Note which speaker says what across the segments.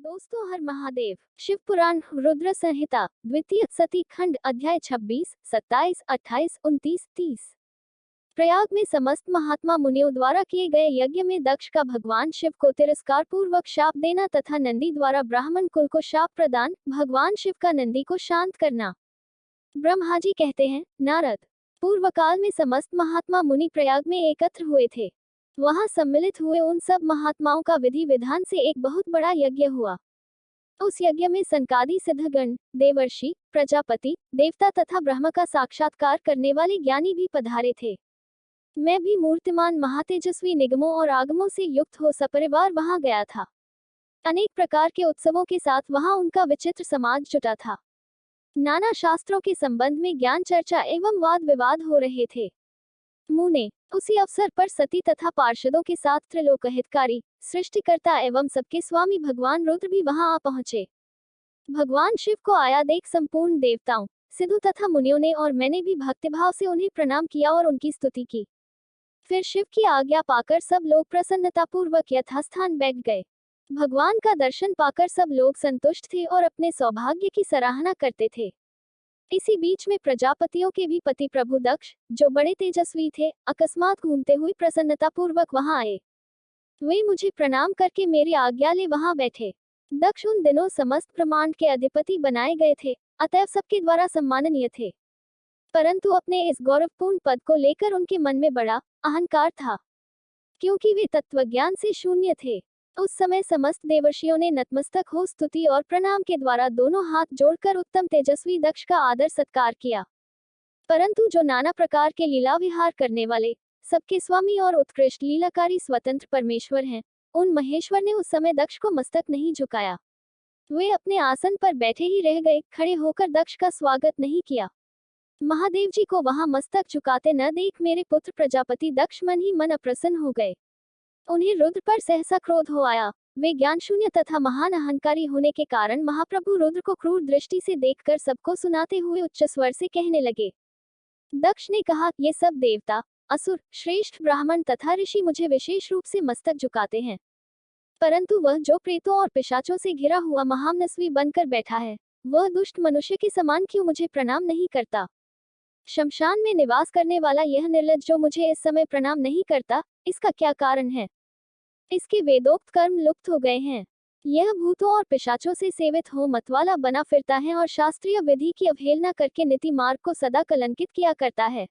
Speaker 1: दोस्तों, हर महादेव। शिव पुराण रुद्र संहिता द्वितीय सती खंड अध्याय 26, 27, 28, 29, 30। प्रयाग में समस्त महात्मा मुनियों द्वारा किए गए यज्ञ में दक्ष का भगवान शिव को तिरस्कार पूर्वक शाप देना तथा नंदी द्वारा ब्राह्मण कुल को शाप प्रदान, भगवान शिव का नंदी को शांत करना। ब्रह्मा जी कहते हैं, नारद, पूर्व काल में समस्त महात्मा मुनि प्रयाग में एकत्र हुए थे। वहां सम्मिलित हुए उन सब महात्माओं का विधि विधान से एक बहुत बड़ा यज्ञ हुआ। उस यज्ञ में सनकादि सिद्धगण, देवर्षि, प्रजापति, देवता तथा ब्रह्म का साक्षात्कार करने वाले ज्ञानी भी पधारे थे। मैं भी मूर्तिमान महातेजस्वी निगमों और आगमों से युक्त हो सपरिवार वहां गया था। अनेक प्रकार के उत्सवों के साथ वहां उनका विचित्र समाज जुटा था। नाना शास्त्रों के संबंध में ज्ञान चर्चा एवं वाद विवाद हो रहे थे। मुने, उसी अवसर पर सती तथा पार्षदों के साथ त्रिलोक हितकारी, सृष्टिकर्ता एवं सबके स्वामी भगवान रुद्र भी वहां आ पहुंचे। भगवान शिव को आया देख संपूर्ण देवताओं, सिद्धों तथा मुनियों ने और मैंने भी भक्तिभाव से उन्हें प्रणाम किया और उनकी स्तुति की। फिर शिव की आज्ञा पाकर सब लोग प्रसन्नतापूर्वक यथास्थान बैठ गए। भगवान का दर्शन पाकर सब लोग संतुष्ट थे और अपने सौभाग्य की सराहना करते थे। इसी बीच में प्रजापतियों के भी पति प्रभु दक्ष, जो बड़े तेजस्वी थे, अकस्मात घूमते हुए प्रसन्नतापूर्वक वहां आए। वे मुझे प्रणाम करके मेरी आज्ञा ले वहां बैठे। दक्ष उन दिनों समस्त ब्रह्मांड के अधिपति बनाए गए थे, अतएव सबके द्वारा सम्माननीय थे। परंतु अपने इस गौरवपूर्ण पद को लेकर उनके मन में बड़ा अहंकार था, क्योंकि वे तत्वज्ञान से शून्य थे। उस समय समस्त देवर्षियों ने नतमस्तक हो स्तुति और प्रणाम के द्वारा दोनों हाथ जोड़कर उत्तम तेजस्वी दक्ष का आदर सत्कार किया। परंतु जो नाना प्रकार के लीला विहार करने वाले, सबके स्वामी और उत्कृष्ट लीलाकारी स्वतंत्र परमेश्वर हैं, उन महेश्वर ने उस समय दक्ष को मस्तक नहीं झुकाया। वे अपने आसन पर बैठे ही रह गए, खड़े होकर दक्ष का स्वागत नहीं किया। महादेव जी को वहां मस्तक झुकाते न देख मेरे पुत्र प्रजापति दक्ष मन ही मन अप्रसन्न हो गए। उन्हें रुद्र पर सहसा क्रोध हो आया। वे ज्ञान शून्य तथा महान अहंकारी होने के कारण महाप्रभु रुद्र को क्रूर दृष्टि से देखकर सबको सुनाते हुए उच्च स्वर से कहने लगे। दक्ष ने कहा, ये सब देवता, असुर, श्रेष्ठ ब्राह्मण तथा ऋषि मुझे विशेष रूप से मस्तक झुकाते हैं, परंतु वह जो प्रेतों और पिशाचों से घिरा हुआ महामनस्वी बनकर बैठा है, वह दुष्ट मनुष्य के समान क्यों मुझे प्रणाम नहीं करता? शमशान में निवास करने वाला यह निर्लज्ज जो मुझे इस समय प्रणाम नहीं करता, इसका क्या कारण है? इसके वेदोक्त कर्म लुप्त हो गए हैं। यह भूतों और पिशाचों से सेवित हो मतवाला बना फिरता है और शास्त्रीय विधि की अवहेलना करके नीति मार्ग को सदा कलंकित किया करता है।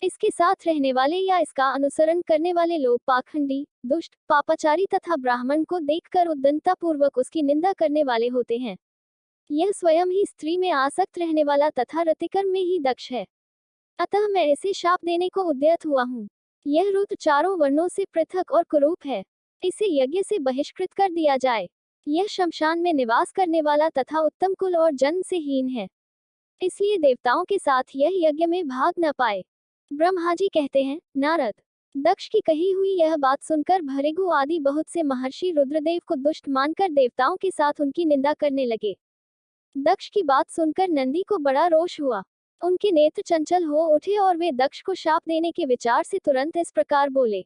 Speaker 1: इसके साथ रहने वाले या इसका अनुसरण करने वाले लोग पाखंडी, दुष्ट, पापाचारी तथा ब्राह्मण को देखकर उद्दंडता पूर्वक उसकी निंदा करने वाले होते हैं। यह स्वयं ही स्त्री में आसक्त रहने वाला तथा रतिकर्म में ही दक्ष है। अतः मैं इसे शाप देने को उद्यत हुआ हूँ। यह रुद्र चारों वर्णों से पृथक और कुरूप है, इसे यज्ञ से बहिष्कृत कर दिया जाए। यह शमशान में निवास करने वाला तथा उत्तम कुल और जन्म से हीन है, इसलिए देवताओं के साथ यह यज्ञ में भाग न पाए। ब्रह्मा जी कहते हैं, नारद, दक्ष की कही हुई यह बात सुनकर भृगु आदि बहुत से महर्षि रुद्रदेव को दुष्ट मानकर देवताओं के साथ उनकी निंदा करने लगे। दक्ष की बात सुनकर नंदी को बड़ा रोष हुआ। उनके नेत्र चंचल हो उठे और वे दक्ष को शाप देने के विचार से तुरंत इस प्रकार बोले।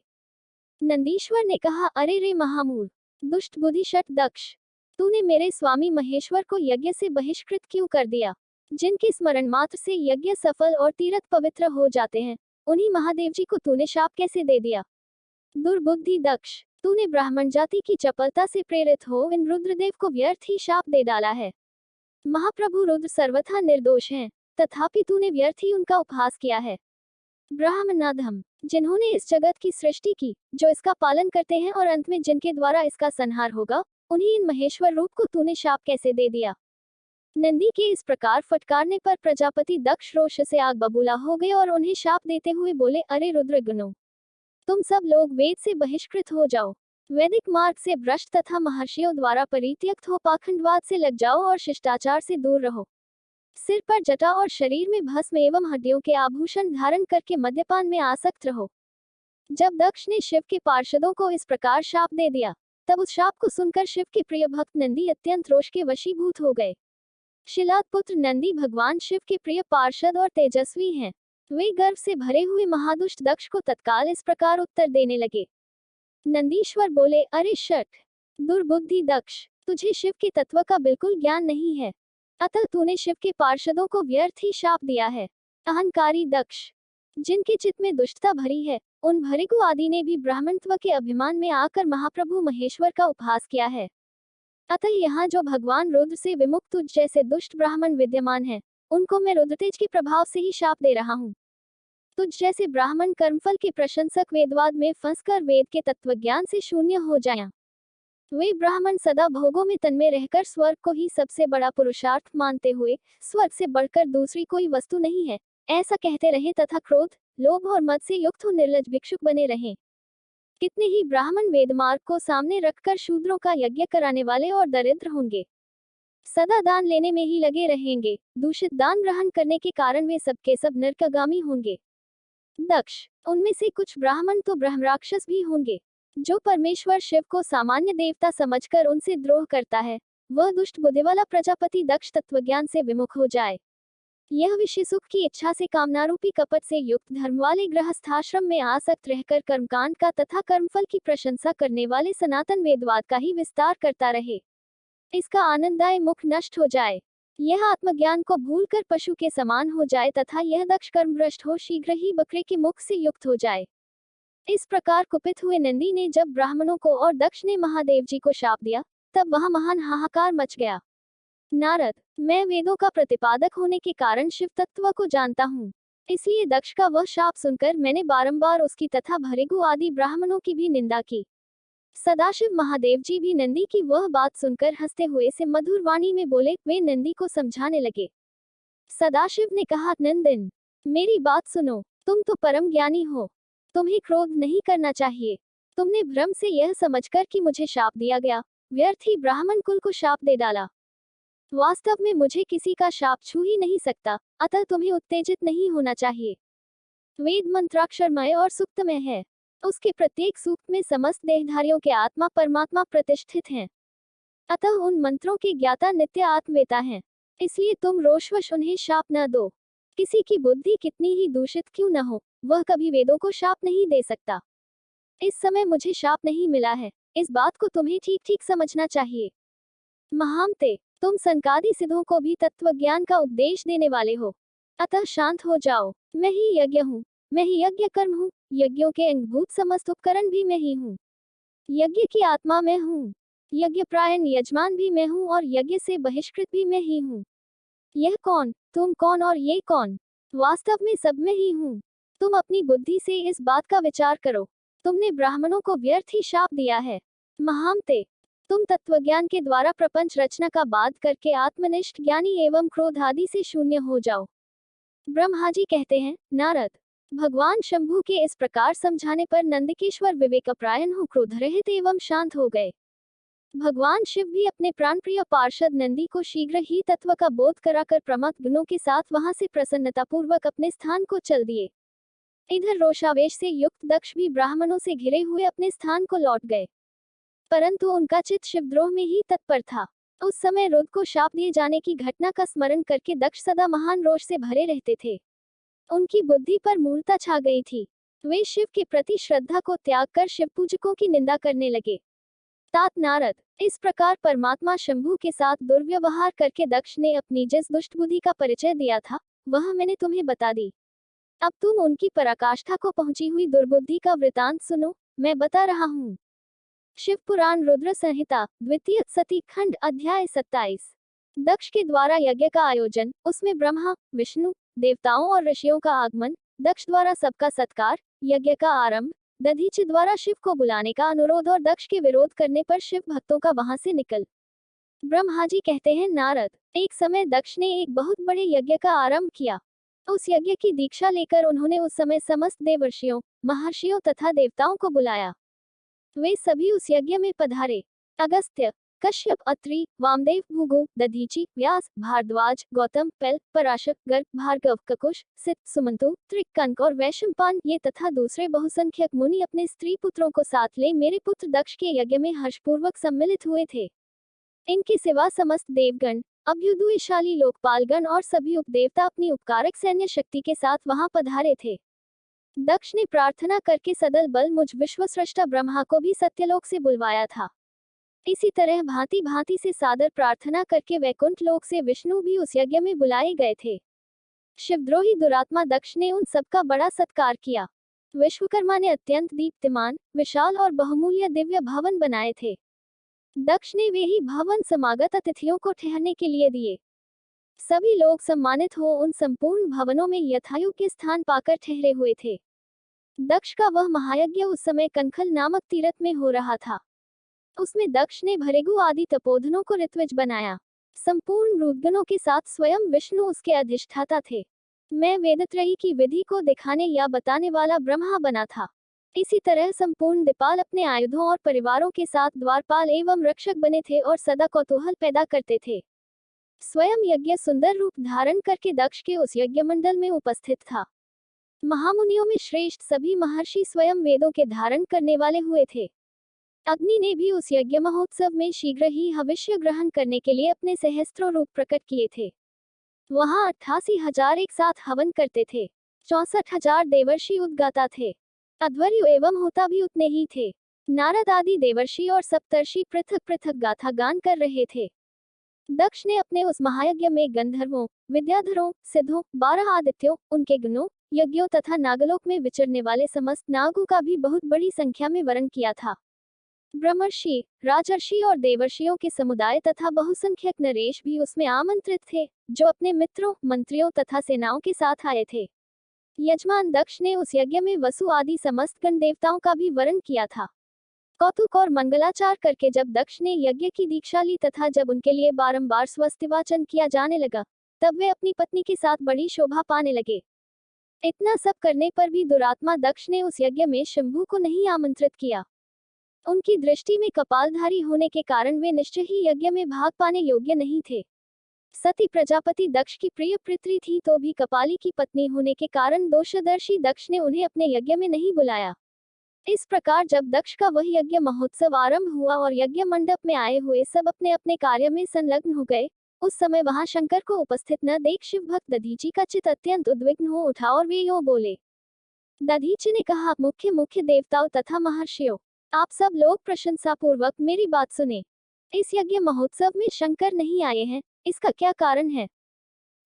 Speaker 1: नंदीश्वर ने कहा, अरे रे महामूढ़, दुष्ट बुद्धिशठ दक्ष, तूने मेरे स्वामी महेश्वर को यज्ञ से बहिष्कृत क्यों कर दिया? जिनके स्मरण मात्र से यज्ञ सफल और तीर्थ पवित्र हो जाते हैं, उन्हीं महादेव जी को तूने शाप कैसे दे दिया? दुर्बुद्धि दक्ष, तूने ब्राह्मण जाति की चपलता से प्रेरित हो इन रुद्रदेव को व्यर्थ ही शाप दे डाला है। महाप्रभु रुद्र सर्वथा निर्दोष हैं, तथापि तूने व्यर्थ ही उनका उपहास किया है। ब्राह्मणाधम, जिन्होंने इस जगत की सृष्टि की, जो इसका पालन करते हैं और अंत में जिनके द्वारा इसका संहार होगा, उन्हीं इन महेश्वर रूप को तूने शाप कैसे दे दिया? नंदी के इस प्रकार फटकारने पर प्रजापति दक्ष रोष से आग बबूला हो गए और उन्हें शाप देते हुए बोले, अरे रुद्रगणों, तुम सब लोग वेद से बहिष्कृत हो जाओ, वैदिक मार्ग से भ्रष्ट तथा महर्षियों द्वारा परित्यक्त हो पाखंडवाद से लग जाओ और शिष्टाचार से दूर रहो। सिर पर जटा और शरीर में भस्म एवं हड्डियों के आभूषण धारण करके मद्यपान में आसक्त रहो। जब दक्ष ने शिव के पार्षदों को इस प्रकार शाप दे दिया, तब उस शाप को सुनकर शिव के प्रिय भक्त नंदी अत्यंत रोष के वशीभूत हो गए। शिलाद पुत्र नंदी भगवान शिव के प्रिय पार्षद और तेजस्वी हैं। वे गर्व से भरे हुए महादुष्ट दक्ष को तत्काल इस प्रकार उत्तर देने लगे। नंदीश्वर बोले, अरे शठ, दुर्बुद्धि दक्ष, तुझे शिव के तत्व का बिल्कुल ज्ञान नहीं है, अतः तूने शिव के पार्षदों को व्यर्थ ही शाप दिया है। अहंकारी दक्ष, जिनके चित्त में दुष्टता भरी है, उन भृगु आदि ने भी ब्राह्मणत्व के अभिमान में आकर महाप्रभु महेश्वर का उपहास किया है। अतः यहाँ जो भगवान रुद्र से विमुक्त तुझ जैसे दुष्ट ब्राह्मण विद्यमान हैं, उनको मैं रुद्रतेज के प्रभाव से ही शाप दे रहा हूँ। तुझ जैसे ब्राह्मण कर्मफल के प्रशंसक वेदवाद में फंसकर वेद के तत्वज्ञान से शून्य हो जाएं। वे ब्राह्मण सदा भोगों में तन्मय रहकर स्वर्ग को ही सबसे बड़ा पुरुषार्थ मानते हुए स्वर्ग से बढ़कर दूसरी कोई वस्तु नहीं है, ऐसा कहते रहे तथा क्रोध, लोभ और मद से युक्त हो निर्लज भिक्षुक बने रहें। कितने ही ब्राह्मण वेदमार्ग को सामने रखकर शूद्रों का यज्ञ कराने वाले और दरिद्र होंगे, सदा दान लेने में ही लगे रहेंगे। दूषित दान ग्रहण करने के कारण वे सबके सब नरकगामी होंगे। दक्ष, उनमें से कुछ ब्राह्मण तो ब्रह्मराक्षस भी होंगे। जो परमेश्वर शिव को सामान्य देवता समझकर उनसे द्रोह करता है, वह दुष्ट बुद्धि वाला प्रजापति दक्ष तत्वज्ञान से विमुख हो जाए। यह विषय सुख की इच्छा से कामनारूपी कपट से युक्त धर्म वाले गृहस्थाश्रम में आसक्त रहकर कर्मकांड का तथा कर्मफल की प्रशंसा करने वाले सनातन वेदवाद का ही विस्तार करता रहे। इसका आनंददायी मुख नष्ट हो जाए, यह आत्मज्ञान को भूलकर पशु के समान हो जाए तथा यह दक्ष कर्मभ्रष्ट हो शीघ्र ही बकरे के मुख से युक्त हो जाए। इस प्रकार कुपित हुए नंदी ने जब ब्राह्मणों को और दक्ष ने महादेव जी को शाप दिया, तब वहां महान हाहाकार मच गया। नारद, मैं वेदों का प्रतिपादक होने के कारण शिव तत्व को जानता हूँ, इसलिए दक्ष का वह शाप सुनकर मैंने बारंबार उसकी तथा भृगु आदि ब्राह्मणों की भी निंदा की। सदाशिव महादेव जी भी नंदी की वह बात सुनकर हंसते हुए से मधुर वाणी में बोले। वे नंदी को समझाने लगे। सदाशिव ने कहा, नंदन, मेरी बात सुनो, तुम तो परम ज्ञानी हो, तुम्हें क्रोध नहीं करना चाहिए। तुमने भ्रम से यह समझकर कि मुझे शाप दिया गया, व्यर्थ ही ब्राह्मण कुल को शाप दे डाला। वास्तव में मुझे किसी का शाप छू ही नहीं सकता, अतः तुम्हें उत्तेजित नहीं होना चाहिए। वेद मंत्राक्षरमय और सुक्तमय है, उसके प्रत्येक सूक्त में समस्त देहधारियों के आत्मा परमात्मा प्रतिष्ठित हैं। अतः उन मंत्रों के ज्ञाता नित्य आत्मवेता हैं, इसलिए तुम रोषवश उन्हें शाप न दो। किसी की बुद्धि कितनी ही दूषित क्यों न हो, वह कभी वेदों को शाप नहीं दे सकता। इस समय मुझे शाप नहीं मिला है, इस बात को तुम्हें ठीक ठीक समझना चाहिए। महामते, तुम सनकादि सिद्धों को भी तत्व ज्ञान का उपदेश देने वाले हो, अतः शांत हो जाओ। मैं ही यज्ञ हूँ, मैं ही यज्ञ कर्म हूँ, यज्ञों के अंगभूत समस्त उपकरण भी मैं ही हूँ। यज्ञ की आत्मा मैं हूँ, यज्ञ प्रायण यजमान भी मैं हूँ और यज्ञ से बहिष्कृत भी मैं ही हूँ। यह कौन, तुम कौन और ये कौन, वास्तव में सब मैं ही हूँ। तुम अपनी बुद्धि से इस बात का विचार करो। तुमने ब्राह्मणों को व्यर्थ ही शाप दिया है। महामते, तुम तत्वज्ञान के द्वारा प्रपंच रचना का बाध करके आत्मनिष्ठ ज्ञानी एवं क्रोध आदि से शून्य हो जाओ। ब्रह्मा जी कहते हैं, नारद, भगवान शंभु के इस प्रकार समझाने पर नंदकेश्वर विवेकप्रायण हो क्रोध रहित एवं शांत हो गए। भगवान शिव भी अपने प्राणप्रिय पार्षद नंदी को शीघ्र ही तत्व का बोध कराकर प्रमथ गुणों के साथ वहां से प्रसन्नतापूर्वक अपने स्थान को चल दिए। इधर रोषावेश से युक्त दक्ष भी ब्राह्मणों से घिरे हुए अपने स्थान को लौट गए, परंतु उनका चित्त शिवद्रोह में ही तत्पर था। उस समय रुद्र को शाप दिए जाने की घटना का स्मरण करके दक्ष सदा महान रोष से भरे रहते थे। उनकी बुद्धि पर मूर्ता छा गई थी। वे शिव के प्रति श्रद्धा को त्याग कर शिव पूजकों की निंदा करने लगे। तात नारद, इस प्रकार परमात्मा शंभु के साथ दुर्व्यवहार करके दक्ष ने अपनी जिस दुष्ट बुद्धि का परिचय दिया था, वह मैंने तुम्हें बता दी। अब तुम उनकी पराकाष्ठा को पहुंची हुई दुर्बुद्धि का वृतांत सुनो, मैं बता रहा हूँ। शिव पुराण रुद्र संहिता, द्वितीय सती खंड, अध्याय 27। दक्ष के द्वारा यज्ञ का आयोजन, उसमें ब्रह्मा, विष्णु, देवताओं और ऋषियों का आगमन, दक्ष द्वारा सबका सत्कार, यज्ञ का आरंभ, दधीचि द्वारा शिव को बुलाने का अनुरोध और दक्ष के विरोध करने पर शिव भक्तों का वहां से निकल। ब्रह्मा जी कहते हैं, नारद, एक समय दक्ष ने एक बहुत बड़े यज्ञ का आरंभ किया। उस यज्ञ की दीक्षा लेकर उन्होंने उस समय समस्त देवर्षियों, महर्षियों तथा देवताओं को बुलाया। वे सभी उस यज्ञ में पधारे। अगस्त्य, कश्यप, अत्रि, वामदेव, भृगु, दधीचि, व्यास, भारद्वाज, गौतम, पैल, पराशर, गर्ग, भार्गव, ककुश, सित, सुमंतु, त्रिकंक और वैशंपायन ये तथा दूसरे बहुसंख्यक मुनि अपने स्त्री पुत्रों को साथ ले मेरे पुत्र दक्ष के यज्ञ में हर्षपूर्वक सम्मिलित हुए थे। इनके सिवा समस्त देवगण, अभ्युदयशाली लोकपालगण और सभी उपदेवता अपनी उपकारक सैन्य शक्ति के साथ वहां पधारे थे। दक्ष ने प्रार्थना करके सदल बल मुझ विश्वस्रष्टा ब्रह्मा को भी सत्यलोक से बुलवाया था। इसी तरह भांति भांति से सादर प्रार्थना करके वैकुंठ लोक से विष्णु भी उस यज्ञ में बुलाए गए थे। शिवद्रोही दुरात्मा दक्ष ने उन सबका बड़ा सत्कार किया। विश्वकर्मा ने अत्यंत दीप्तिमान, विशाल और बहुमूल्य दिव्य भवन बनाए थे। दक्ष ने वे ही भवन समागत अतिथियों को ठहरने के लिए दिए। सभी लोग सम्मानित हो उन संपूर्ण भवनों में यथायोग्य स्थान पाकर ठहरे हुए थे। दक्ष का वह महायज्ञ उस समय कनखल नामक तीर्थ में हो रहा था। उसमें दक्ष ने भृगु आदि तपोधनों को ऋत्विज बनाया। संपूर्ण रूपगणों के साथ स्वयं विष्णु उसके अधिष्ठाता थे। मैं वेदत्रयी की विधि को दिखाने या बताने वाला ब्रह्मा बना था। इसी तरह संपूर्ण दीपाल अपने आयुधों और परिवारों के साथ द्वारपाल एवं रक्षक बने थे और सदा कौतूहल पैदा करते थे। स्वयं यज्ञ सुंदर रूप धारण करके दक्ष के उस यज्ञ मंडल में उपस्थित था। महामुनियों में श्रेष्ठ सभी महर्षि स्वयं वेदों के धारण करने वाले हुए थे। अग्नि ने भी उस यज्ञ महोत्सव में शीघ्र ही हविष्य ग्रहण करने के लिए अपने सहस्त्रों रूप प्रकट किए थे। वहां 88,000 एक साथ हवन करते थे। 64,000 देवर्षि उद्गाता थे। अध्वर्यु एवं होता भी उतने ही थे। नारद आदि देवर्षि और सप्तर्षि पृथक पृथक गाथा गान कर रहे थे। दक्ष ने अपने उस महायज्ञ में गंधर्वों, विद्याधरों, सिद्धों, 12 आदित्यों, उनके गणों, यज्ञों तथा नागलोक में विचरने वाले समस्त नागों का भी बहुत बड़ी संख्या में वरण किया था। ब्रह्मर्षि, राजर्षि और देवर्षियों के समुदाय तथा बहुसंख्यक नरेश भी उसमें आमंत्रित थे, जो अपने मित्रों, मंत्रियों तथा सेनाओं के साथ आए थे। यजमान दक्ष ने उस यज्ञ में वसु आदि समस्त गण देवताओं का भी वरण किया था। कौतुक और मंगलाचार करके जब दक्ष ने यज्ञ की दीक्षा ली तथा जब उनके लिए बारंबार स्वस्तिवाचन किया जाने लगा, तब वे अपनी पत्नी के साथ बड़ी शोभा पाने लगे। इतना सब करने पर भी दुरात्मा दक्ष ने उस यज्ञ में शंभु को नहीं आमंत्रित किया। उनकी दृष्टि में कपालधारी होने के कारण वे निश्चय ही यज्ञ में भाग पाने योग्य नहीं थे। सती प्रजापति दक्ष की प्रिय पुत्री थी तो भी कपाली की पत्नी होने के कारण दोषदर्शी दक्ष ने उन्हें अपने यज्ञ में नहीं बुलाया। इस प्रकार जब दक्ष का वह यज्ञ महोत्सव आरंभ हुआ और यज्ञ मंडप में आए हुए सब अपने अपने कार्य में संलग्न हो गए, उस समय वहां शंकर को उपस्थित न देख शिव भक्त दधीचि का चित्त अत्यंत उद्विग्न हो उठा और वे यूं बोले। दधीचि ने कहा, मुख्य मुख्य देवताओं तथा महर्षियों, आप सब लोग प्रशंसा पूर्वक मेरी बात सुने। इस यज्ञ महोत्सव में शंकर नहीं आए हैं, इसका क्या कारण है?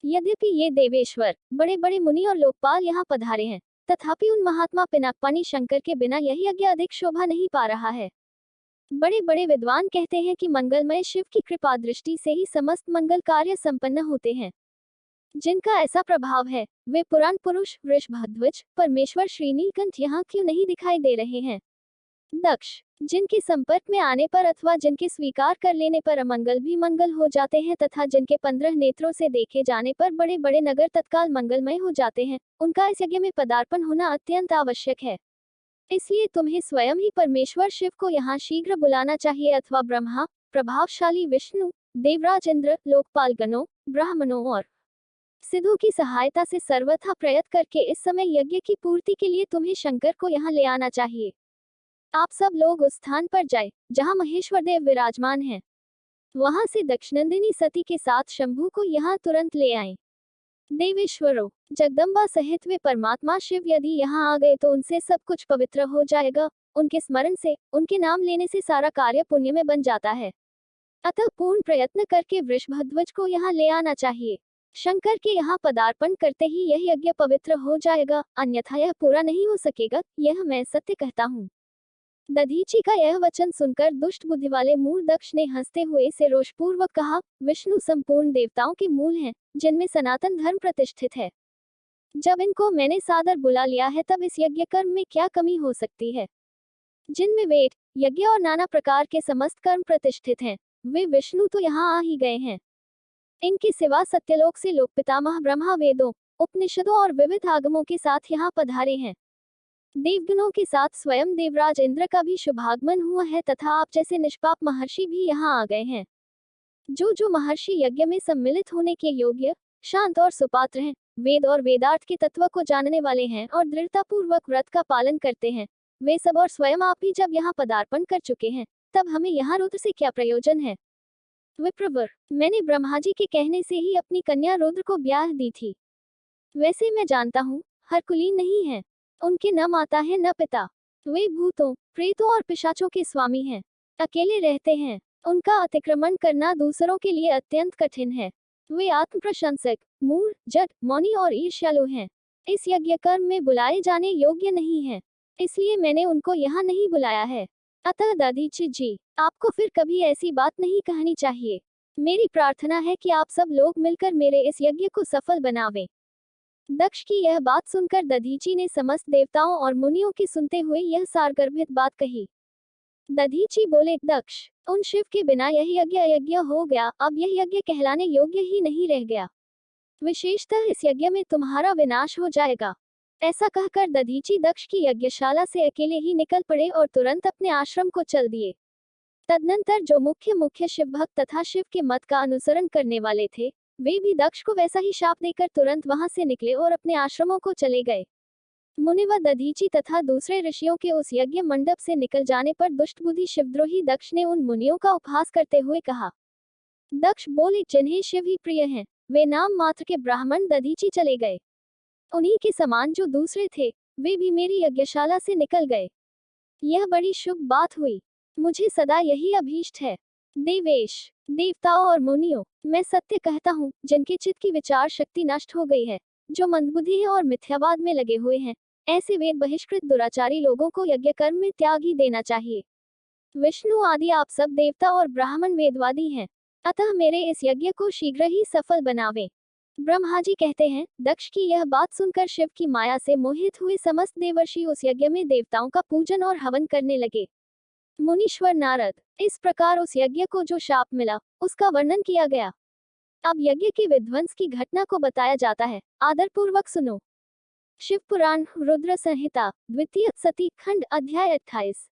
Speaker 1: यद्यपि ये देवेश्वर, बड़े बड़े मुनि और लोकपाल यहाँ पधारे हैं, तथापि उन महात्मा पिनाकपाणी शंकर के बिना यह यज्ञ अधिक शोभा नहीं पा रहा है। बड़े बड़े विद्वान कहते हैं कि मंगलमय शिव की कृपा दृष्टि से ही समस्त मंगल कार्य संपन्न होते हैं। जिनका ऐसा प्रभाव है, वे पुराण पुरुष वृषभध्वज परमेश्वर श्री नीलकंठ यहाँ क्यों नहीं दिखाई दे रहे हैं? दक्ष, जिनके संपर्क में आने पर अथवा जिनके स्वीकार कर लेने पर अमंगल भी मंगल हो जाते हैं तथा जिनके 15 नेत्रों से देखे जाने पर बड़े बड़े नगर तत्काल मंगलमय हो जाते हैं, उनका इस यज्ञ में पदार्पण होना अत्यंत आवश्यक है। इसलिए तुम्हें स्वयं ही परमेश्वर शिव को यहाँ शीघ्र बुलाना चाहिए अथवा ब्रह्मा, प्रभावशाली विष्णु, देवराज इंद्र, लोकपाल गणों, ब्राह्मणों और सिद्धों की सहायता से सर्वथा प्रयत्न करके इस समय यज्ञ की पूर्ति के लिए तुम्हें शंकर को यहाँ ले आना चाहिए। आप सब लोग उस स्थान पर जाए जहां महेश्वर देव विराजमान हैं। वहां से दक्षनंदिनी सती के साथ शंभु को यहाँ तुरंत ले आएं। देवेश्वरों, जगदम्बा सहित वे परमात्मा शिव यदि यहाँ आ गए तो उनसे सब कुछ पवित्र हो जाएगा। उनके स्मरण से, उनके नाम लेने से सारा कार्य पुण्य में बन जाता है। अतः पूर्ण प्रयत्न करके वृषभध्वज को यहाँ ले आना चाहिए। शंकर के यहाँ पदार्पण करते ही यह यज्ञ पवित्र हो जाएगा, अन्यथा यह पूरा नहीं हो सकेगा, यह मैं सत्य कहता हूँ। दधीचि का यह वचन सुनकर दुष्ट बुद्धि वाले मूढ़ दक्ष ने हंसते हुए से रोषपूर्वक कहा, विष्णु संपूर्ण देवताओं के मूल हैं, जिनमें सनातन धर्म प्रतिष्ठित है। जब इनको मैंने सादर बुला लिया है तब इस यज्ञ कर्म में क्या कमी हो सकती है? जिनमें वेद, यज्ञ और नाना प्रकार के समस्त कर्म प्रतिष्ठित हैं, वे विष्णु तो यहाँ आ ही गए हैं। इनके सिवा सत्यलोक से लोक पितामह ब्रह्मा वेदों, उपनिषदों और विविध आगमों के साथ यहाँ पधारे हैं। देवगणों के साथ स्वयं देवराज इंद्र का भी शुभागमन हुआ है तथा आप जैसे निष्पाप महर्षि भी यहाँ आ गए हैं। जो महर्षि यज्ञ में सम्मिलित होने के योग्य, शांत और सुपात्र हैं, वेद और वेदार्थ के तत्व को जानने वाले हैं और दृढ़तापूर्वक व्रत का पालन करते हैं, वे सब और स्वयं आप भी जब यहाँ पदार्पण कर चुके हैं, तब हमें यहाँ रुद्र से क्या प्रयोजन है? विप्रवर, मैंने ब्रह्मा जी के कहने से ही अपनी कन्या रुद्र को ब्याह दी थी। वैसे मैं जानता हूँ, हरकुलीन नहीं है, उनके न माता है न पिता। वे भूतों, प्रेतों और पिशाचों के स्वामी हैं, अकेले रहते हैं। उनका अतिक्रमण करना दूसरों के लिए अत्यंत कठिन है। वे आत्मप्रशंसक, मूढ़, जड, मौनी और ईर्ष्यालु हैं। इस यज्ञ कर्म में बुलाए जाने योग्य नहीं है, इसलिए मैंने उनको यहाँ नहीं बुलाया है। अतः दधीचि जी, आपको फिर कभी ऐसी बात नहीं कहनी चाहिए। मेरी प्रार्थना है कि आप सब लोग मिलकर मेरे इस यज्ञ को सफल बनावें। दक्ष की यह बात सुनकर दधीचि ने समस्त देवताओं और मुनियों की सुनते हुए यह सारगर्भित बात कही। दधीचि बोले, दक्ष, उन शिव के बिना यह यज्ञ अयज्ञ हो गया, अब यह यज्ञ कहलाने योग्य ही नहीं रह गया। विशेषतः इस यज्ञ में तुम्हारा विनाश हो जाएगा। ऐसा कहकर दधीचि दक्ष की यज्ञशाला से अकेले ही निकल पड़े और तुरंत अपने आश्रम को चल दिए। तदनंतर जो मुख्य शिव भक्त तथा शिव के मत का अनुसरण करने वाले थे, वे भी दक्ष को वैसा ही शाप देकर तुरंत वहां से निकले और अपने आश्रमों को चले गए। मुनिवर दधीचि तथा दूसरे ऋषियों के उस यज्ञ मंडप से निकल जाने पर दुष्टबुद्धि शिवद्रोही दक्ष ने उन मुनियों का उपहास करते हुए कहा। दक्ष बोले, जिन्हें शिव ही प्रिय हैं, वे नाम मात्र के ब्राह्मण दधीचि चले गए। उन्हीं के समान जो दूसरे थे, वे भी मेरी यज्ञशाला से निकल गए। यह बड़ी शुभ बात हुई। मुझे सदा यही अभीष्ट है। देवेश, देवताओं और मुनियों, मैं सत्य कहता हूँ, जिनके चित्त की विचार शक्ति नष्ट हो गई है, जो मंदबुद्धि है और मिथ्यावाद में लगे हुए हैं, ऐसे वेद बहिष्कृत दुराचारी लोगों को यज्ञ कर्म में त्याग ही देना चाहिए। विष्णु आदि आप सब देवता और ब्राह्मण वेदवादी हैं, अतः मेरे इस यज्ञ को शीघ्र ही सफल बनावें। ब्रह्मा जी कहते हैं, दक्ष की यह बात सुनकर शिव की माया से मोहित हुए समस्त देवर्षि उस यज्ञ में देवताओं का पूजन और हवन करने लगे। मुनीश्वर नारद, इस प्रकार उस यज्ञ को जो शाप मिला, उसका वर्णन किया गया। अब यज्ञ के विध्वंस की घटना को बताया जाता है, आदर पूर्वक सुनो। शिव पुराण रुद्र संहिता द्वितीय सती खंड अध्याय 28।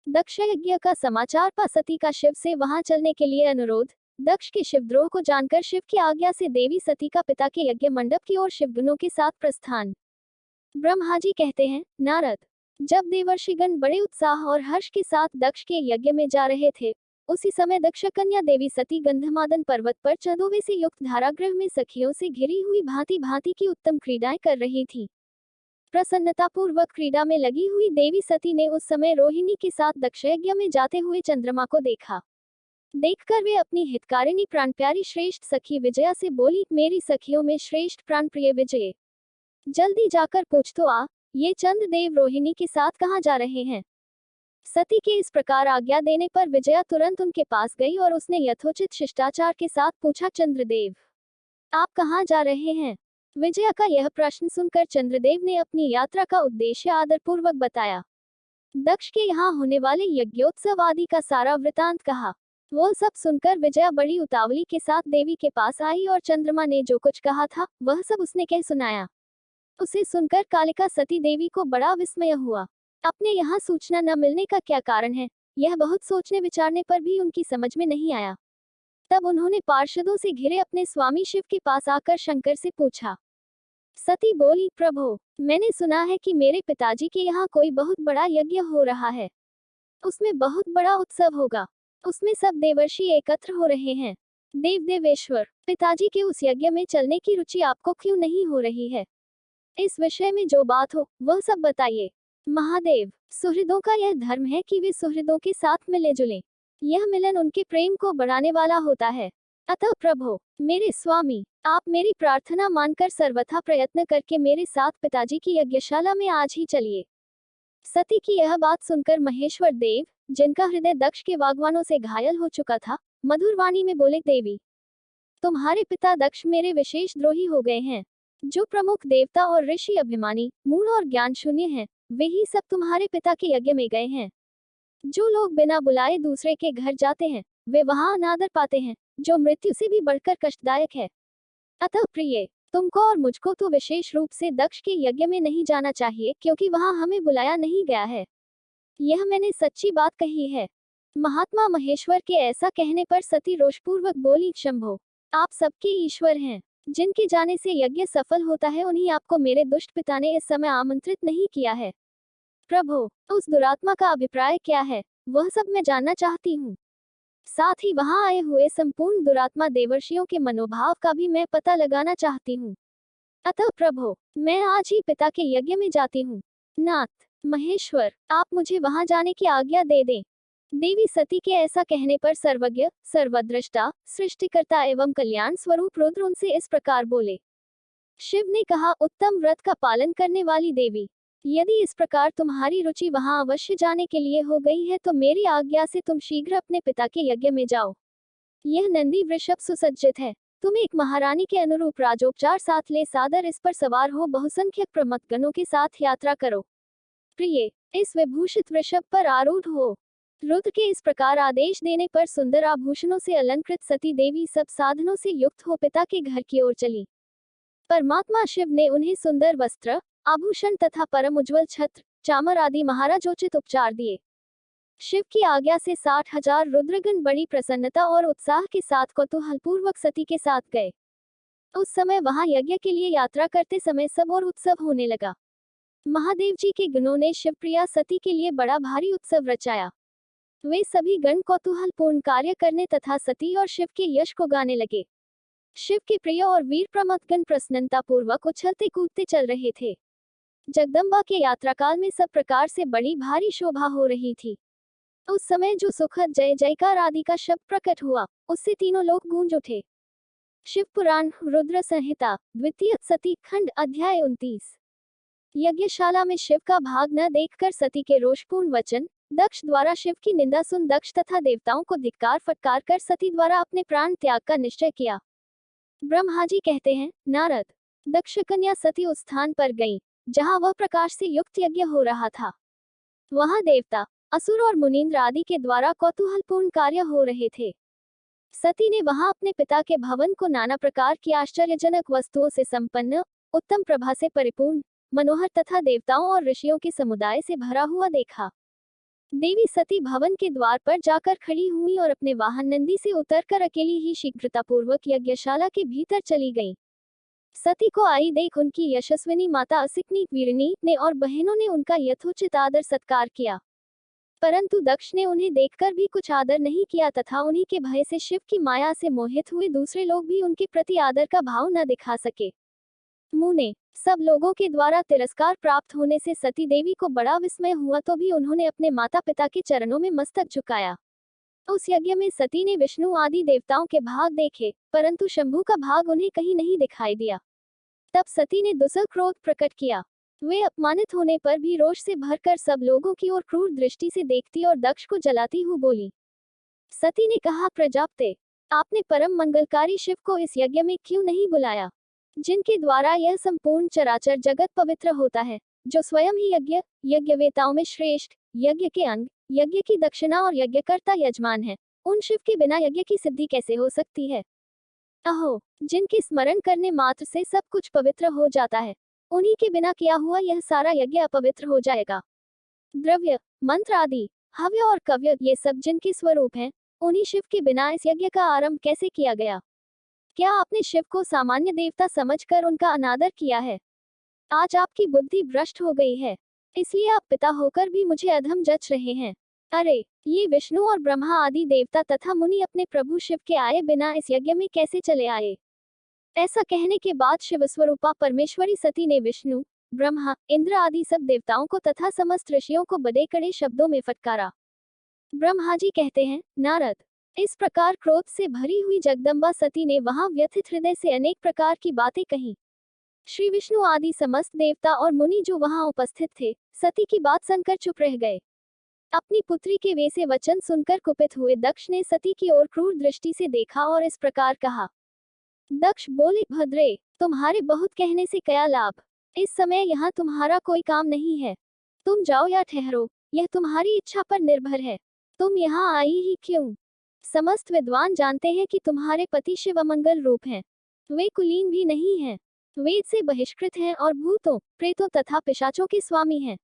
Speaker 1: दक्ष यज्ञ का समाचार पा सती का शिव से वहां चलने के लिए अनुरोध। दक्ष के शिवद्रोह को जानकर शिव की आज्ञा से देवी सती का पिता के यज्ञ मंडप की ओर शिवगणों के साथ प्रस्थान। ब्रह्मा जी कहते हैं, नारद, जब देवर्षिगण बड़े उत्साह और हर्ष के साथ दक्ष के यज्ञ में जा रहे थे, उसी समय दक्ष कन्या देवी सती गंधमादन पर्वत पर चंदोवे से युक्त धारागृह में सखियों से घिरी हुई भांति भांति की उत्तम क्रीडाएं कर रही थी। प्रसन्नतापूर्वक क्रीड़ा में लगी हुई देवी सती ने उस समय रोहिणी के साथ दक्ष यज्ञ में जाते हुए चंद्रमा को देखा। देखकर वे अपनी हितकारिणी प्राणप्यारी श्रेष्ठ सखी विजया से बोली, मेरी सखियों में श्रेष्ठ प्राणप्रिय विजय, जल्दी जाकर पूछ तो आ, ये चंद्रदेव रोहिणी के साथ कहाँ जा रहे हैं। सती के इस प्रकार आज्ञा देने पर विजया तुरंत उनके पास गई और उसने यथोचित शिष्टाचार के साथ पूछा, चंद्रदेव, आप कहाँ जा रहे हैं। विजया का यह प्रश्न सुनकर चंद्रदेव ने अपनी यात्रा का उद्देश्य आदरपूर्वक बताया। दक्ष के यहाँ होने वाले यज्ञोत्सव आदि का सारा वृतांत कहा। वह सब सुनकर विजया बड़ी उतावली के साथ देवी के पास आई और चंद्रमा ने जो कुछ कहा था, वह सब उसने कह सुनाया। उसे सुनकर कालिका सती देवी को बड़ा विस्मय हुआ। अपने यहाँ सूचना न मिलने का क्या कारण है, यह बहुत सोचने विचारने पर भी उनकी समझ में नहीं आया। तब उन्होंने पार्षदों से घिरे अपने स्वामी शिव के पास आकर शंकर से पूछा। सती बोली, प्रभो, मैंने सुना है कि मेरे पिताजी के यहाँ कोई बहुत बड़ा यज्ञ हो रहा है। उसमें बहुत बड़ा उत्सव होगा। उसमें सब देवर्षि एकत्र हो रहे हैं। देवेश्वर, पिताजी के उस यज्ञ में चलने की रुचि आपको क्यों नहीं हो रही है। इस विषय में जो बात हो, वह सब बताइए। महादेव, सुहृदों का यह धर्म है कि वे सुहृदों के साथ मिले जुलें। यह मिलन उनके प्रेम को बढ़ाने वाला होता है। अतः प्रभो, मेरे स्वामी, आप मेरी प्रार्थना मानकर सर्वथा प्रयत्न करके मेरे साथ पिताजी की यज्ञशाला में आज ही चलिए। सती की यह बात सुनकर महेश्वर देव, जिनका हृदय दक्ष के वाग्वानों से घायल हो चुका था, मधुर वाणी में बोले, देवी, तुम्हारे पिता दक्ष मेरे विशेष द्रोही हो गए हैं। जो प्रमुख देवता और ऋषि अभिमानी, मूढ़ और ज्ञान शून्य हैं, वे ही सब तुम्हारे पिता के यज्ञ में गए हैं। जो लोग बिना बुलाए दूसरे के घर जाते हैं, वे वहां अनादर पाते हैं, जो मृत्यु से भी बढ़कर कष्टदायक है। अतः प्रिय, तुमको और मुझको तो विशेष रूप से दक्ष के यज्ञ में नहीं जाना चाहिए, क्योंकि वहां हमें बुलाया नहीं गया है। यह मैंने सच्ची बात कही है। महात्मा महेश्वर के ऐसा कहने पर सती रोषपूर्वक बोली, शंभो, आप सबके ईश्वर हैं। जिनके जाने से यज्ञ सफल होता है, उन्हीं आपको मेरे दुष्ट पिता ने इस समय आमंत्रित नहीं किया है। प्रभो, उस दुरात्मा का अभिप्राय क्या है, वह सब मैं जानना चाहती हूँ। साथ ही वहां आए हुए संपूर्ण दुरात्मा देवर्षियों के मनोभाव का भी मैं पता लगाना चाहती हूँ। अतः प्रभो, मैं आज ही पिता के यज्ञ में जाती हूँ। नाथ महेश्वर, आप मुझे वहां जाने की आज्ञा दे दें। देवी सती के ऐसा कहने पर सर्वज्ञ, सर्वद्रष्टा, सृष्टिकर्ता एवं कल्याण स्वरूप रुद्र उनसे इस प्रकार बोले। शिव ने कहा, उत्तम व्रत का पालन करने वाली देवी, यदि इस प्रकार तुम्हारी रुचि वहां अवश्य जाने के लिए हो गई है तो मेरी आज्ञा से तुम शीघ्र अपने पिता के यज्ञ में जाओ। यह नंदी वृषभ सुसज्जित है, तुम एक महारानी के अनुरूप राजोपचार साथ ले सादर इस पर सवार हो बहुसंख्यक प्रमथगणों के साथ यात्रा करो। प्रिय, इस विभूषित वृषभ पर आरूढ़ हो। रुद्र के इस प्रकार आदेश देने पर सुंदर आभूषणों से अलंकृत सती देवी सब साधनों से युक्त हो पिता के घर की ओर चली। परमात्मा शिव ने उन्हें सुंदर वस्त्र, आभूषण तथा परम उज्ज्वल छत्र, चामर आदि महाराजोचित उपचार दिए। शिव की आज्ञा से 60,000 रुद्रगण बड़ी प्रसन्नता और उत्साह के साथ कौतूहलपूर्वक सती के साथ गए। उस समय वहां यज्ञ के लिए यात्रा करते समय सब और उत्सव होने लगा। महादेव जी के गणों ने शिवप्रिया सती के लिए बड़ा भारी उत्सव रचाया। वे सभी गण कौतूहलपूर्ण कार्य करने तथा सती और शिव के यश को गाने लगे। शिव के प्रिय और वीर प्रमथगण प्रसन्नता पूर्वक उछलते कूदते चल रहे थे। जगदम्बा के यात्रा काल में सब प्रकार से बड़ी भारी शोभा हो रही थी। उस समय जो सुखद जय जयकार आदि का शब्द प्रकट हुआ, उससे तीनों लोग गूंज उठे। शिव पुराण रुद्र संहिता द्वितीय सती खंड अध्याय 29। यज्ञशाला में शिव का भाग न देखकर सती के रोषपूर्ण वचन, दक्ष द्वारा शिव की निंदा सुन दक्ष तथा देवताओं को धिक्कार फटकार कर सती द्वारा अपने प्राण त्याग का निश्चय किया। ब्रह्मा जी कहते हैं, नारद, दक्ष कन्या सती उस स्थान पर गई जहां वह प्रकाश से युक्त यज्ञ हो रहा था। वहां देवता, असुर और मुनींद्र आदि के द्वारा कौतूहलपूर्ण कार्य हो रहे थे। सती ने वहां अपने पिता के भवन को नाना प्रकार की आश्चर्यजनक वस्तुओं से संपन्न, उत्तम प्रभा से परिपूर्ण, मनोहर तथा देवताओं और ऋषियों के समुदाय से भरा हुआ देखा। देवी सती भवन के द्वार पर जाकर खड़ी हुई और अपने वाहन नंदी से उतरकर अकेली ही शीघ्रतापूर्वक यज्ञशाला के भीतर चली गईं। सती को आई देख उनकी यशस्विनी माता असिकनी वीरनी ने और बहनों ने उनका यथोचित आदर सत्कार किया, परंतु दक्ष ने उन्हें देखकर भी कुछ आदर नहीं किया तथा उन्हीं के भय से शिव की माया से मोहित हुए दूसरे लोग भी उनके प्रति आदर का भाव न दिखा सके। मुने, सब लोगों के द्वारा तिरस्कार प्राप्त होने से सती देवी को बड़ा विस्मय हुआ तो भी उन्होंने अपने माता पिता के चरणों में मस्तक झुकाया। उस यज्ञ में सती ने विष्णु आदि देवताओं के भाग देखे, परंतु शंभु का भाग उन्हें कहीं नहीं दिखाई दिया। तब सती ने दुसह क्रोध प्रकट किया। वे अपमानित होने पर भी रोष से भरकर सब लोगों की ओर क्रूर दृष्टि से देखती और दक्ष को जलाती हुई बोली। सती ने कहा, प्रजापते, आपने परम मंगलकारी शिव को इस यज्ञ में क्यों नहीं बुलाया, जिनके द्वारा यह संपूर्ण चराचर जगत पवित्र होता है, जो स्वयं ही यज्ञवेताओं में श्रेष्ठ, यज्ञ के अंग, यज्ञ की दक्षिणा और यज्ञकर्ता यजमान है। उन शिव के बिना यज्ञ की सिद्धि कैसे हो सकती है? अहो, जिनके स्मरण करने मात्र से सब कुछ पवित्र हो जाता है, उन्हीं के बिना किया हुआ यह सारा यज्ञ अपवित्र हो जाएगा। द्रव्य, मंत्र आदि, हव्य और कव्य ये सब जिनके स्वरूप हैं, उन्हीं शिव के बिना इस यज्ञ का आरंभ कैसे किया गया? क्या आपने शिव को सामान्य देवता समझकर उनका अनादर किया है? आज आपकी बुद्धि भ्रष्ट हो गई है, इसलिए आप पिता होकर भी मुझे अधम जच रहे हैं। अरे, ये विष्णु और ब्रह्मा आदि देवता तथा मुनि अपने प्रभु शिव के आए बिना इस यज्ञ में कैसे चले आए? ऐसा कहने के बाद शिव स्वरूपा परमेश्वरी सती ने विष्णु, ब्रह्मा, इंद्र आदि सब देवताओं को तथा समस्त ऋषियों को बड़े कड़े शब्दों में फटकारा। ब्रह्मा जी कहते हैं, नारद, इस प्रकार क्रोध से भरी हुई जगदम्बा सती ने वहां व्यथित हृदय से अनेक प्रकार की बातें कही। श्री विष्णु आदि समस्त देवता और मुनि जो वहां उपस्थित थे, सती की बात सुनकर चुप रह गए। अपनी पुत्री के वैसे वचन सुनकर कुपित हुए दक्ष ने सती की ओर क्रूर दृष्टि से देखा और इस प्रकार कहा। दक्ष बोले, भद्रे, तुम्हारे बहुत कहने से क्या लाभ? इस समय यहाँ तुम्हारा कोई काम नहीं है। तुम जाओ या ठहरो, यह तुम्हारी इच्छा पर निर्भर है। तुम यहाँ आई ही क्यों? समस्त विद्वान जानते हैं कि तुम्हारे पति शिव अमंगल रूप हैं। वे कुलीन भी नहीं हैं, वेद से बहिष्कृत हैं और भूतों, प्रेतों तथा पिशाचों के स्वामी हैं।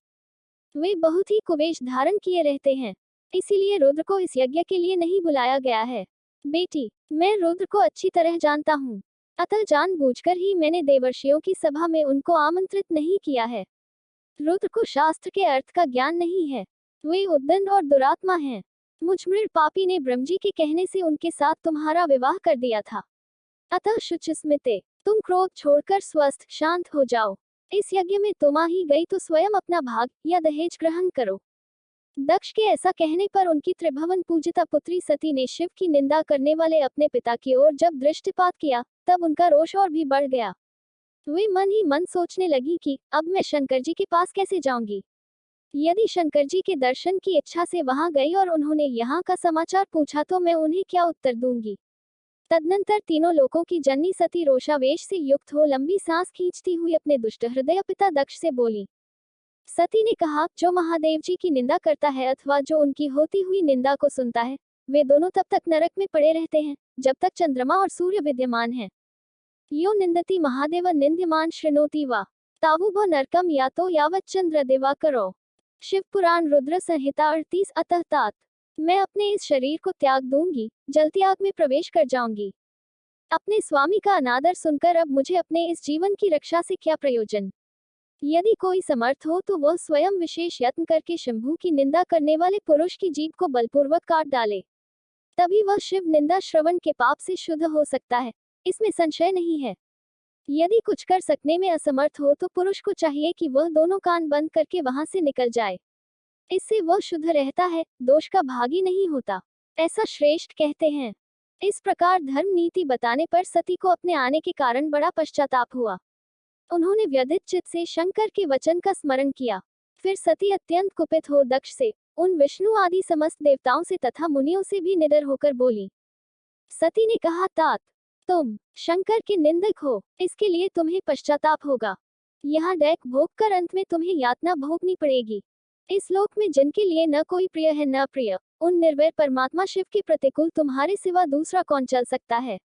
Speaker 1: वे बहुत ही कुवेश धारण किए रहते हैं, इसीलिए रुद्र को इस यज्ञ के लिए नहीं बुलाया गया है। बेटी, मैं रुद्र को अच्छी तरह जानता हूँ, अतः जानबूझकर ही मैंने देवर्षियों की सभा में उनको आमंत्रित नहीं किया है। रुद्र को शास्त्र के अर्थ का ज्ञान नहीं है, वे उद्दंड और दुरात्मा हैं। मुझमृण पापी ने ब्रह्मजी के कहने से उनके साथ तुम्हारा विवाह कर दिया था। अतः शुचिस्मिते, तुम क्रोध छोड़कर स्वस्थ शांत हो जाओ। इस यज्ञ में तुम आ ही गई तो स्वयं अपना भाग या दहेज ग्रहण करो। दक्ष के ऐसा कहने पर उनकी त्रिभुवन पूजिता पुत्री सती ने शिव की निंदा करने वाले अपने पिता की ओर जब दृष्टिपात किया, तब उनका रोष और भी बढ़ गया। वे मन ही मन सोचने लगी कि अब मैं शंकर जी के पास कैसे जाऊंगी। यदि शंकर जी के दर्शन की इच्छा से वहां गई और उन्होंने यहाँ का समाचार पूछा तो मैं उन्हें क्या उत्तर दूंगी। तदनंतर तीनों लोकों की जननी सती रोषावेश से युक्त हो लंबी सांस खींचती हुई अपने दुष्ट हृदय पिता दक्ष से बोली। सती ने कहा, जो महादेव जी की निंदा करता है अथवा जो उनकी होती हुई निंदा को सुनता है, वे दोनों तब तक नरक में पड़े रहते हैं जब तक चंद्रमा और सूर्य विद्यमान है। यो निंदति महादेव निंद्यमान शृणोति वा तावुभो नरकम या तो यावत चंद्र देवा करो। शिव पुराण रुद्र संहिता 38 अतः तात। मैं अपने इस शरीर को त्याग दूंगी, जलती आग में प्रवेश कर जाऊंगी। अपने स्वामी का अनादर सुनकर अब मुझे अपने इस जीवन की रक्षा से क्या प्रयोजन। यदि कोई समर्थ हो तो वह स्वयं विशेष यत्न करके शंभू की निंदा करने वाले पुरुष की जीभ को बलपूर्वक काट डाले, तभी वह शिव निंदा श्रवण के पाप से शुद्ध हो सकता है, इसमें संशय नहीं है। यदि कुछ कर सकने में असमर्थ हो तो पुरुष को चाहिए कि वह दोनों कान बंद करके वहां से निकल जाए। इससे वह शुद्ध रहता है, दोष का भागी नहीं होता, ऐसा श्रेष्ठ कहते हैं। इस प्रकार धर्म नीति बताने पर सती को अपने आने के कारण बड़ा पश्चाताप हुआ। उन्होंने व्यधित चित्त से शंकर के वचन का स्मरण किया। फिर सती अत्यंत कुपित हो दक्ष से, उन विष्णु आदि समस्त देवताओं से तथा मुनियों से भी निडर होकर बोली। सती ने कहा, तात, तुम शंकर के निंदक हो, इसके लिए तुम्हें पश्चाताप होगा। यहाँ दैक भोग कर अंत में तुम्हें यातना भोगनी पड़ेगी। इस लोक में जिनके लिए न कोई प्रिय है न प्रिय, उन निर्वैर परमात्मा शिव के प्रतिकूल तुम्हारे सिवा दूसरा कौन चल सकता है।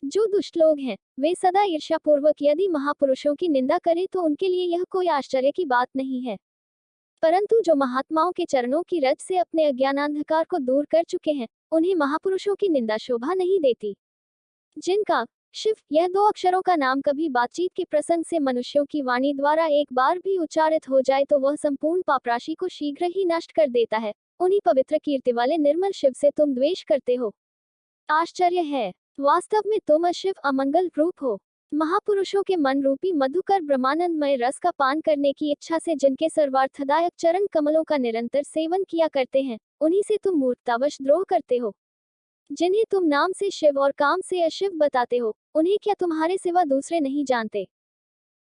Speaker 1: जो दुष्ट लोग हैं, वे सदा ईर्ष्यापूर्वक यदि महापुरुषों की निंदा करें तो उनके लिए यह कोई आश्चर्य की बात नहीं है। परंतु जो महात्माओं के चरणों की रज से अपने अज्ञानांधकार को दूर कर चुके हैं, उन्हें महापुरुषों की निंदा शोभा नहीं देती। जिनका शिव यह दो अक्षरों का नाम कभी बातचीत के प्रसंग से मनुष्यों की वाणी द्वारा एक बार भी उच्चारित हो जाए तो वह संपूर्ण पापराशि को शीघ्र ही नष्ट कर देता है, उन्हीं पवित्र कीर्ति वाले निर्मल शिव से तुम द्वेष करते हो। आश्चर्य है, वास्तव में तुम अशिव अमंगल रूप हो। महापुरुषों के मन रूपी मधुकर ब्रह्मानंदमय रस का पान करने की इच्छा से जिनके सर्वार्थदायक चरण कमलों का निरंतर सेवन किया करते हैं, उन्हीं से तुम मूर्खतावश द्रोह करते हो। जिन्हें तुम नाम से शिव और काम से अशिव बताते हो, उन्हें क्या तुम्हारे सिवा दूसरे नहीं जानते।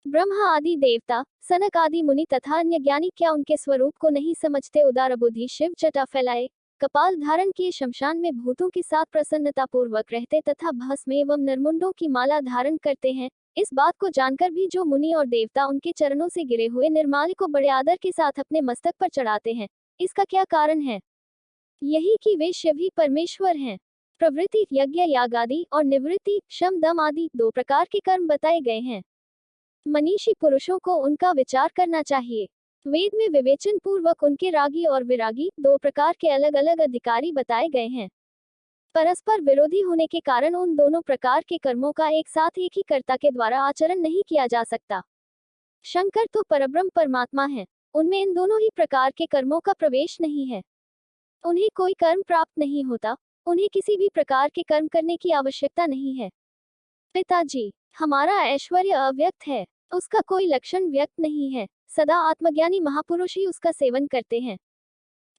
Speaker 1: ब्रह्मा आदि देवता, सनक आदि मुनि तथा अन्य ज्ञानी क्या उनके स्वरूप को नहीं समझते। उदार बुद्धि शिव जटा फैलाए, कपाल धारण किए शमशान में भूतों के साथ प्रसन्नता पूर्वक रहते तथा भस्म एवं नरमुंडों की माला धारण करते हैं। इस बात को जानकर भी जो मुनि और देवता उनके चरणों से गिरे हुए निर्माल्य को बड़े आदर के साथ अपने मस्तक पर चढ़ाते हैं, इसका क्या कारण है। यही कि वे शिव ही परमेश्वर हैं। प्रवृत्ति यज्ञ याग आदि और निवृत्ति शम दम आदि दो प्रकार के कर्म बताए गए हैं। मनीषी पुरुषों को उनका विचार करना चाहिए। वेद में विवेचन पूर्वक उनके रागी और विरागी दो प्रकार के अलग अलग अधिकारी बताए गए हैं। परस्पर विरोधी होने के कारण उन दोनों प्रकार के कर्मों का एक साथ एक ही कर्ता के द्वारा आचरण नहीं किया जा सकता। शंकर तो परब्रह्म परमात्मा है, उनमें इन दोनों ही प्रकार के कर्मों का प्रवेश नहीं है। उन्हें कोई कर्म प्राप्त नहीं होता, उन्हें किसी भी प्रकार के कर्म करने की आवश्यकता नहीं है। पिताजी, हमारा ऐश्वर्य अव्यक्त है, उसका कोई लक्षण व्यक्त नहीं है, सदा आत्मज्ञानी महापुरुष ही उसका सेवन करते हैं।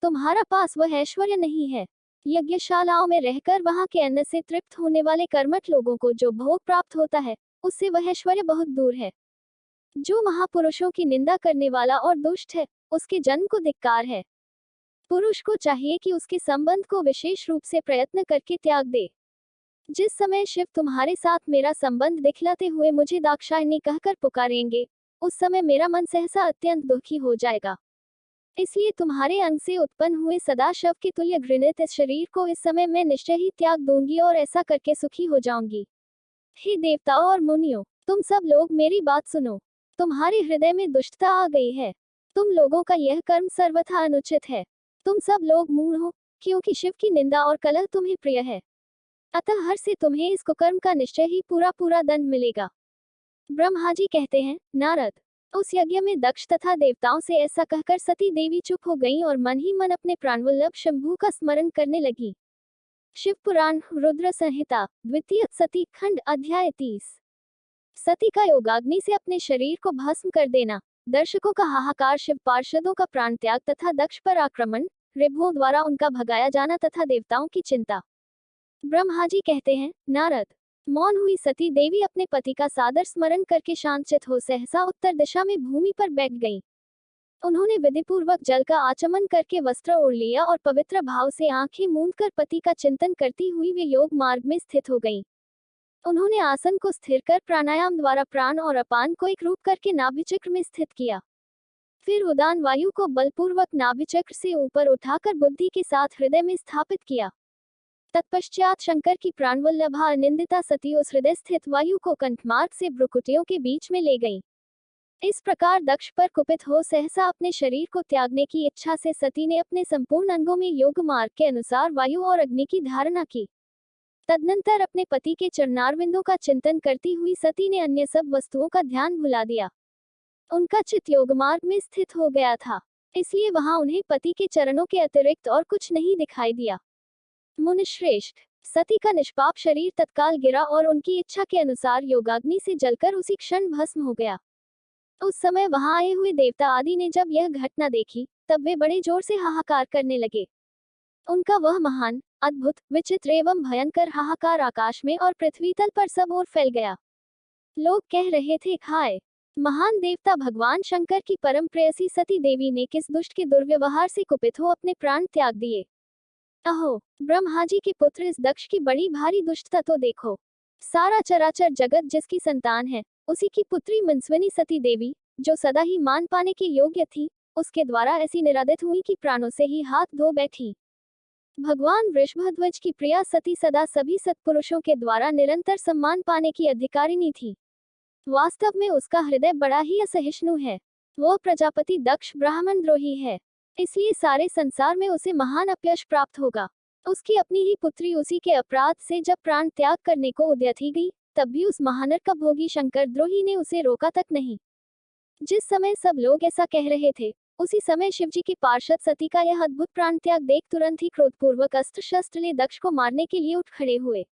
Speaker 1: तुम्हारा पास वह ऐश्वर्य नहीं है। यज्ञशालाओं में रहकर वहां के अन्न से तृप्त होने वाले कर्मठ लोगों को जो भोग प्राप्त होता है, उससे वह ऐश्वर्य बहुत दूर है। जो महापुरुषों की निंदा करने वाला और दुष्ट है, उसके जन्म को धिक्कार है। पुरुष को चाहिए कि उसके संबंध को विशेष रूप से प्रयत्न करके त्याग दे। जिस समय शिव तुम्हारे साथ मेरा संबंध दिखलाते हुए मुझे दाक्षायणी कहकर पुकारेंगे, उस समय मेरा मन सहसा अत्यंत दुखी हो जाएगा। इसलिए तुम्हारे अंग से उत्पन्न हुए सदा शव के तुल्य घृणित इस शरीर को इस समय मैं निश्चय ही त्याग दूंगी और ऐसा करके सुखी हो जाऊंगी। हे देवताओं और मुनियों, तुम सब लोग मेरी बात सुनो। तुम्हारे हृदय में दुष्टता आ गई है। तुम लोगों का यह कर्म सर्वथा अनुचित है। तुम सब लोग मूढ़ हो, क्योंकि शिव की निंदा और कलह तुम्हें प्रिय है। अतः हर से तुम्हें इस कुकर्म का निश्चय ही पूरा पूरा दंड मिलेगा। ब्रह्मा जी कहते हैं, नारद, उस यज्ञ में दक्ष तथा देवताओं से ऐसा कहकर सती देवी चुप हो गईं और मन ही मन अपने प्राणवल्लभ शंभू का स्मरण करने लगी। शिव पुराण रुद्र संहिता द्वितीय सती खंड अध्याय 30। सती का योगाग्नि से अपने शरीर को भस्म कर देना। दर्शकों का हाहाकार, शिव पार्षदों का प्राण त्याग तथा दक्ष पर आक्रमण, ऋभुओं द्वारा उनका भगाया जाना तथा देवताओं की चिंता। ब्रह्मा जी कहते हैं, नारद। मौन हुई सती देवी अपने पति का सादर स्मरण करके शांतचित हो सहसा उत्तर दिशा में भूमि पर बैठ गईं। उन्होंने विधिपूर्वक जल का आचमन करके वस्त्र ओढ़ लिया और पवित्र भाव से आंखें मूंद कर पति का चिंतन करती हुई वे योग मार्ग में स्थित हो गईं। उन्होंने आसन को स्थिर कर प्राणायाम द्वारा प्राण और अपान को एक रूप करके नाभिचक्र में स्थित किया। फिर उदान वायु को बलपूर्वक नाभिचक्र से ऊपर उठाकर बुद्धि के साथ हृदय में स्थापित किया। तत्पश्चात शंकर की प्राणवल्लभा अनिंदिता सती उस हृदय स्थित वायु को कंठमार्ग से भ्रुकुटियों के बीच में ले गई। इस प्रकार दक्ष पर कुपित हो सहसा अपने शरीर को त्यागने की इच्छा से सती ने अपने संपूर्ण अंगों में योग मार्ग के अनुसार वायु और अग्नि की धारणा की। तदनंतर अपने पति के चरणारविंदों का चिंतन करती हुई सती ने अन्य सब वस्तुओं का ध्यान भुला दिया। उनका चित्त योग मार्ग में स्थित हो गया था, इसलिए वहां उन्हें पति के चरणों के अतिरिक्त और कुछ नहीं दिखाई दिया। मुनिश्रेष्ठ, सती का निष्पाप शरीर तत्काल गिरा और उनकी इच्छा के अनुसार योगाग्नि से जलकर उसी क्षण भस्म हो गया। उस समय वहां आए हुए देवता आदि ने जब यह घटना देखी, तब वे बड़े जोर से हाहाकार करने लगे। उनका वह महान, अद्भुत, विचित्र एवं भयंकर हाहाकार आकाश में और पृथ्वी तल पर सब ओर फैल गया। लोग कह रहे थे, हाय, महान देवता भगवान शंकर की परम प्रेयसी सती देवी ने किस दुष्ट के दुर्व्यवहार से कुपित हो अपने प्राण त्याग दिए। अहो, ब्रह्मा जी के पुत्र इस दक्ष की बड़ी भारी दुष्टता तो देखो। सारा चराचर जगत जिसकी संतान है, उसी की पुत्री मनस्विनी सती देवी, जो सदा ही मान पाने के योग्य थी, उसके द्वारा ऐसी निरादित हुई कि प्राणों से ही हाथ धो बैठी। भगवान वृषभध्वज की प्रिया सती सदा सभी सत्पुरुषों के द्वारा निरंतर सम्मान पाने की अधिकारिणी थी। वास्तव में उसका हृदय बड़ा ही असहिष्णु है। वह प्रजापति दक्ष ब्राह्मण द्रोही है, इसलिए सारे संसार में उसे महान अपयश प्राप्त होगा। उसकी अपनी ही पुत्री उसी के अपराध से जब प्राण त्याग करने को उद्यत ही गई, तब भी उस महानर का भोगी शंकर द्रोही ने उसे रोका तक नहीं। जिस समय सब लोग ऐसा कह रहे थे, उसी समय शिवजी की पार्षद सती का यह अद्भुत प्राण त्याग देख तुरंत ही क्रोधपूर्वक अस्त्र शस्त्र ले दक्ष को मारने के लिए उठ खड़े हुए।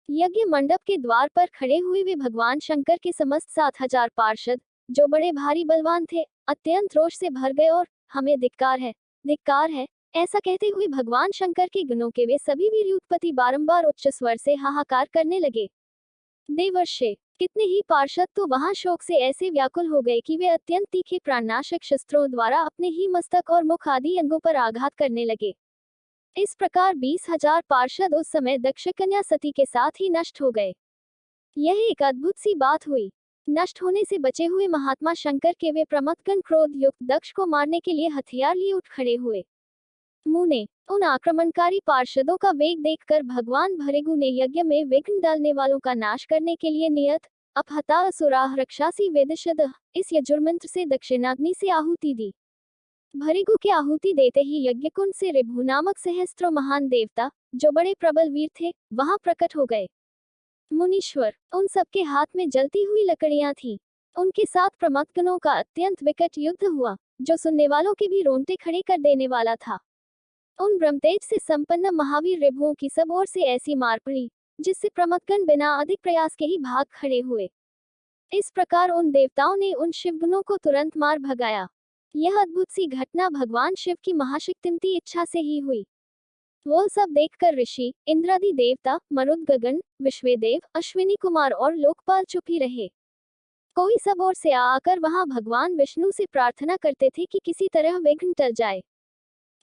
Speaker 1: यज्ञ मंडप के द्वार पर खड़े हुए वे भगवान शंकर के समस्त 7,000 पार्षद, जो बड़े भारी बलवान थे, अत्यंत रोष से भर गए और हमें धिक्कार है, ऐसा कहते हुए भगवान शंकर के गुणों के वे सभी वीर उत्पत्ति बारंबार उच्च स्वर से हाहाकार करने लगे। देवर्षे, कितने ही पार्षद तो वहां शोक से ऐसे व्याकुल हो गए कि वे अत्यंत तीखे प्राणनाशक शस्त्रों द्वारा अपने ही मस्तक और मुख आदि अंगों पर आघात करने लगे। इस प्रकार 20,000 पार्षद उस समय दक्ष कन्या सती के साथ ही नष्ट हो गए। यह एक अद्भुत सी बात हुई। नष्ट होने से बचे हुए महात्मा शंकर के वे प्रमथगण क्रोध युक्त दक्ष को मारने के लिए हथियार लिए उठ खड़े हुए। मुने, उन आक्रमणकारी पार्षदों का वेग देखकर भगवान भृगु ने यज्ञ में विघ्न डालने वालों का नाश करने के लिए नियत अपहता असुराह रक्षासी वेदशद इस यजुर्मंत्र से दक्षिणाग्नि से आहुति दी। भृगु की आहुति देते ही यज्ञकुंड से ऋभु नामक सहस्त्रों महान देवता, जो बड़े प्रबल वीर थे, वहां प्रकट हो गए। मुनीश्वर, उन सबके हाथ में जलती हुई लकड़ियां थीं। उनके साथ प्रमथगणों का अत्यंत विकट युद्ध हुआ, जो सुनने वालों के भी रोंगटे खड़े कर देने वाला था। उन ब्रह्मतेज से संपन्न महावीर ऋभुओं की सब ओर से ऐसी मार पड़ी, जिससे प्रमथगण बिना अधिक प्रयास के ही भाग खड़े हुए। इस प्रकार उन देवताओं ने उन शिवगुणों को तुरंत मार भगाया। यह अद्भुत सी घटना भगवान शिव की महाशक्तिमती इच्छा से ही हुई। वह सब देखकर ऋषि, इंद्रादि देवता, मरुद गगन, विश्वेदेव, अश्विनी कुमार और लोकपाल चुप ही रहे। कोई सब ओर से आकर वहां भगवान विष्णु से प्रार्थना करते थे कि किसी तरह विघ्न टल जाए।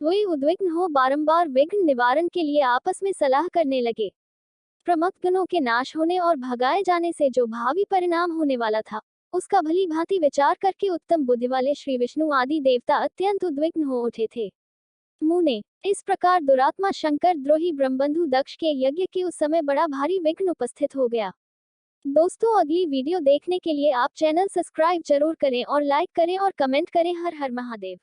Speaker 1: वे उद्विग्न हो बारंबार विघ्न निवारण के लिए आपस में सलाह करने लगे। प्रमथगणों के नाश होने और भगाए जाने से जो भावी परिणाम होने वाला था, उसका भली भांति विचार करके उत्तम बुद्धि वाले श्री विष्णु आदि देवता अत्यंत उद्विग्न हो उठे थे। मुने, इस प्रकार दुरात्मा शंकर द्रोही ब्रह्मबंधु दक्ष के यज्ञ के उस समय बड़ा भारी विघ्न उपस्थित हो गया। दोस्तों, अगली वीडियो देखने के लिए आप चैनल सब्सक्राइब जरूर करें और लाइक करें और कमेंट करें। हर हर महादेव।